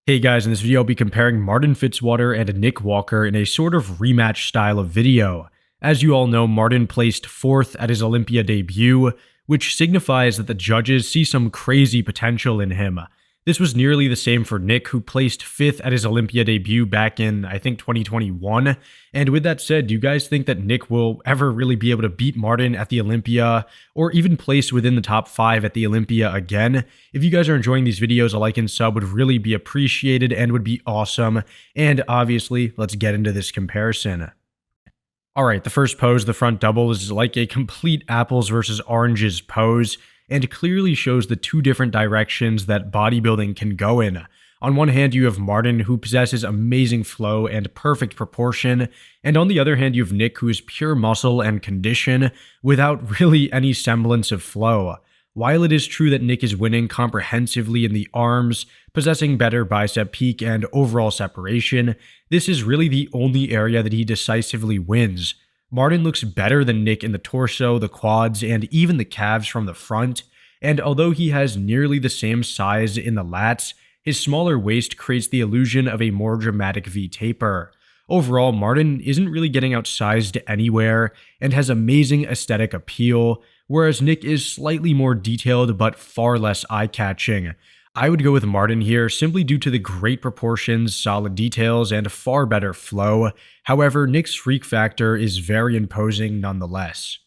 Hey guys, in this video I'll be comparing Martin Fitzwater and Nick Walker in a sort of rematch style of video. As you all know, Martin placed 4th at his Olympia debut, which signifies that the judges see some crazy potential in him. This was nearly the same for Nick, who placed 5th at his Olympia debut back in, I think, 2021. And with that said, do you guys think that Nick will ever really be able to beat Martin at the Olympia, or even place within the top 5 at the Olympia again? If you guys are enjoying these videos, a like and sub would really be appreciated and would be awesome. And obviously, let's get into this comparison. Alright, the first pose, the front double, is like a complete apples versus oranges pose, and clearly shows the two different directions that bodybuilding can go in. On one hand, you have Martin, who possesses amazing flow and perfect proportion, and on the other hand, you have Nick, who is pure muscle and condition, without really any semblance of flow. While it is true that Nick is winning comprehensively in the arms, possessing better bicep peak and overall separation, this is really the only area that he decisively wins. Martin looks better than Nick in the torso, the quads, and even the calves from the front, and although he has nearly the same size in the lats, his smaller waist creates the illusion of a more dramatic V-taper. Overall, Martin isn't really getting outsized anywhere and has amazing aesthetic appeal, whereas Nick is slightly more detailed but far less eye-catching. I would go with Martin here simply due to the great proportions, solid details, and far better flow. However, Nick's freak factor is very imposing nonetheless.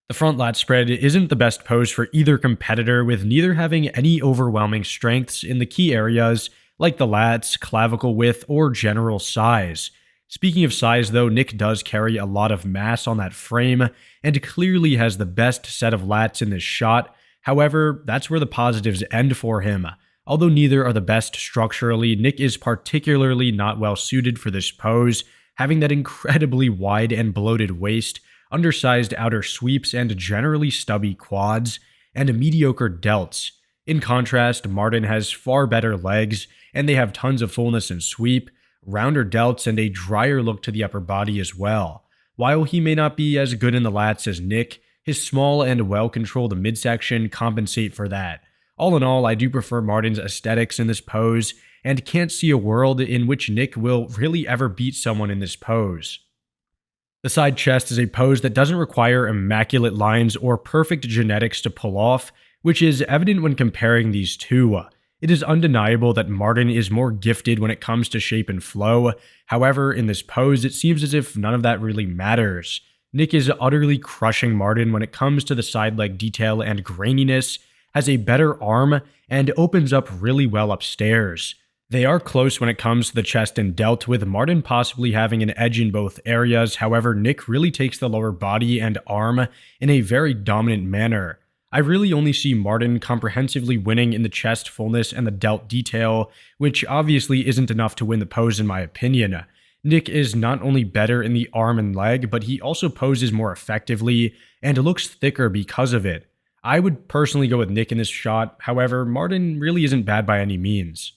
The front lat spread isn't the best pose for either competitor, with neither having any overwhelming strengths in the key areas like the lats, clavicle width, or general size. Speaking of size though, Nick does carry a lot of mass on that frame and clearly has the best set of lats in this shot. However, that's where the positives end for him. Although neither are the best structurally, Nick is particularly not well suited for this pose, having that incredibly wide and bloated waist, undersized outer sweeps, and generally stubby quads, and mediocre delts. In contrast, Martin has far better legs, and they have tons of fullness and sweep, rounder delts, and a drier look to the upper body as well. While he may not be as good in the lats as Nick, his small and well-controlled midsection compensate for that. All in all, I do prefer Martin's aesthetics in this pose, and can't see a world in which Nick will really ever beat someone in this pose. The side chest is a pose that doesn't require immaculate lines or perfect genetics to pull off, which is evident when comparing these two. It is undeniable that Martin is more gifted when it comes to shape and flow. However, in this pose, it seems as if none of that really matters. Nick is utterly crushing Martin when it comes to the side leg detail and graininess, has a better arm, and opens up really well upstairs. They are close when it comes to the chest and delt, with Martin possibly having an edge in both areas. However, Nick really takes the lower body and arm in a very dominant manner. I really only see Martin comprehensively winning in the chest fullness and the delt detail, which obviously isn't enough to win the pose in my opinion. Nick is not only better in the arm and leg, but he also poses more effectively and looks thicker because of it. I would personally go with Nick in this shot, however, Martin really isn't bad by any means.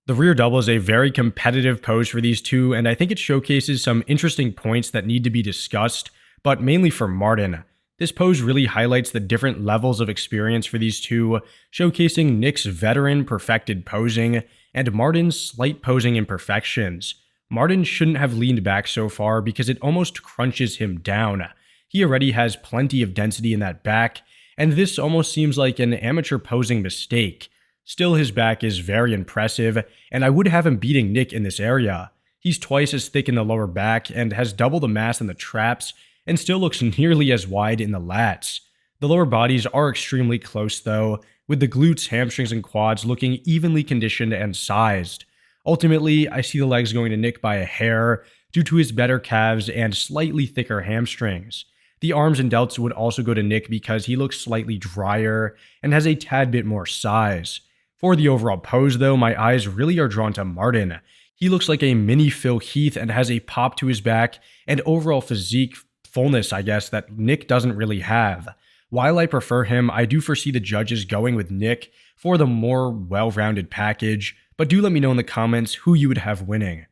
The rear double is a very competitive pose for these two, and I think it showcases some interesting points that need to be discussed, but mainly for Martin. This pose really highlights the different levels of experience for these two, showcasing Nick's veteran perfected posing and Martin's slight posing imperfections. Martin shouldn't have leaned back so far because it almost crunches him down. He already has plenty of density in that back, and this almost seems like an amateur posing mistake. Still, his back is very impressive, and I would have him beating Nick in this area. He's twice as thick in the lower back and has double the mass in the traps, and still looks nearly as wide in the lats. The lower bodies are extremely close though, with the glutes, hamstrings, and quads looking evenly conditioned and sized. Ultimately, I see the legs going to Nick by a hair due to his better calves and slightly thicker hamstrings. The arms and delts would also go to Nick because he looks slightly drier and has a tad bit more size. For the overall pose though, my eyes really are drawn to Martin. He looks like a mini Phil Heath and has a pop to his back and overall physique fullness, I guess, that Nick doesn't really have. While I prefer him, I do foresee the judges going with Nick for the more well-rounded package, but do let me know in the comments who you would have winning.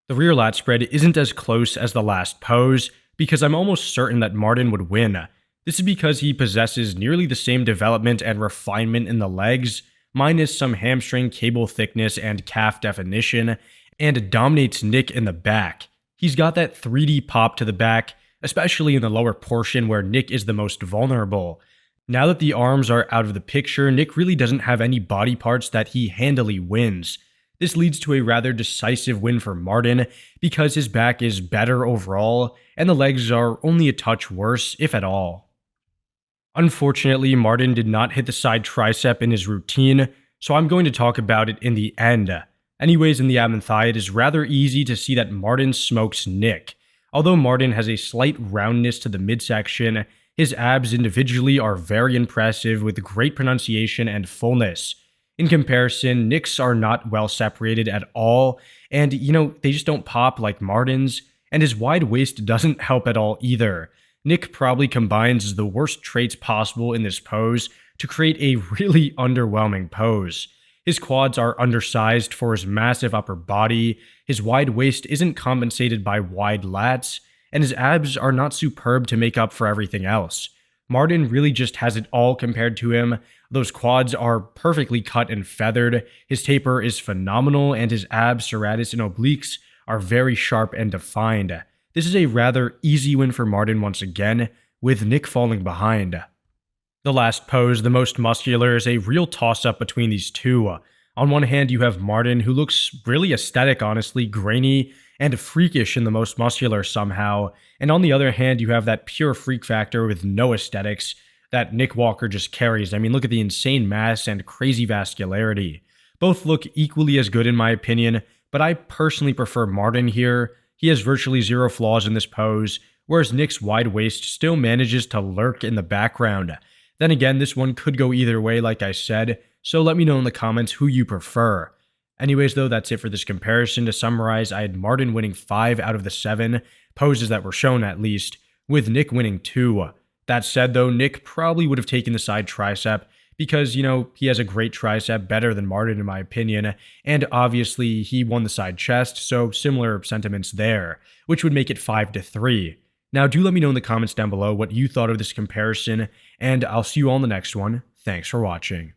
The rear lat spread isn't as close as the last pose, because I'm almost certain that Martin would win. This is because he possesses nearly the same development and refinement in the legs, minus some hamstring cable thickness and calf definition, and dominates Nick in the back. He's got that 3D pop to the back, especially in the lower portion where Nick is the most vulnerable. Now that the arms are out of the picture, Nick really doesn't have any body parts that he handily wins. This leads to a rather decisive win for Martin because his back is better overall and the legs are only a touch worse, if at all. Unfortunately, Martin did not hit the side tricep in his routine, so I'm going to talk about it in the end. Anyways, in the ab and thigh, it is rather easy to see that Martin smokes Nick. Although Martin has a slight roundness to the midsection, his abs individually are very impressive with great pronunciation and fullness. In comparison, Nick's are not well separated at all, and they just don't pop like Martin's, and his wide waist doesn't help at all either. Nick probably combines the worst traits possible in this pose to create a really underwhelming pose. His quads are undersized for his massive upper body, his wide waist isn't compensated by wide lats, and his abs are not superb to make up for everything else. Martin really just has it all compared to him. Those quads are perfectly cut and feathered, his taper is phenomenal, and his abs, serratus, and obliques are very sharp and defined. This is a rather easy win for Martin once again, with Nick falling behind. The last pose, the most muscular, is a real toss-up between these two. On one hand, you have Martin, who looks really aesthetic, honestly, grainy, and freakish in the most muscular somehow, and on the other hand, you have that pure freak factor with no aesthetics that Nick Walker just carries. I mean, look at the insane mass and crazy vascularity. Both look equally as good in my opinion, but I personally prefer Martin here. He has virtually zero flaws in this pose, whereas Nick's wide waist still manages to lurk in the background. Then again, this one could go either way, like I said, so let me know in the comments who you prefer. Anyways, though, that's it for this comparison. To summarize, I had Martin winning 5 out of the 7 poses that were shown at least, with Nick winning 2. That said, though, Nick probably would have taken the side tricep because, he has a great tricep, better than Martin in my opinion, and obviously he won the side chest, so similar sentiments there, which would make it 5-3. Now, do let me know in the comments down below what you thought of this comparison, and I'll see you all in the next one. Thanks for watching.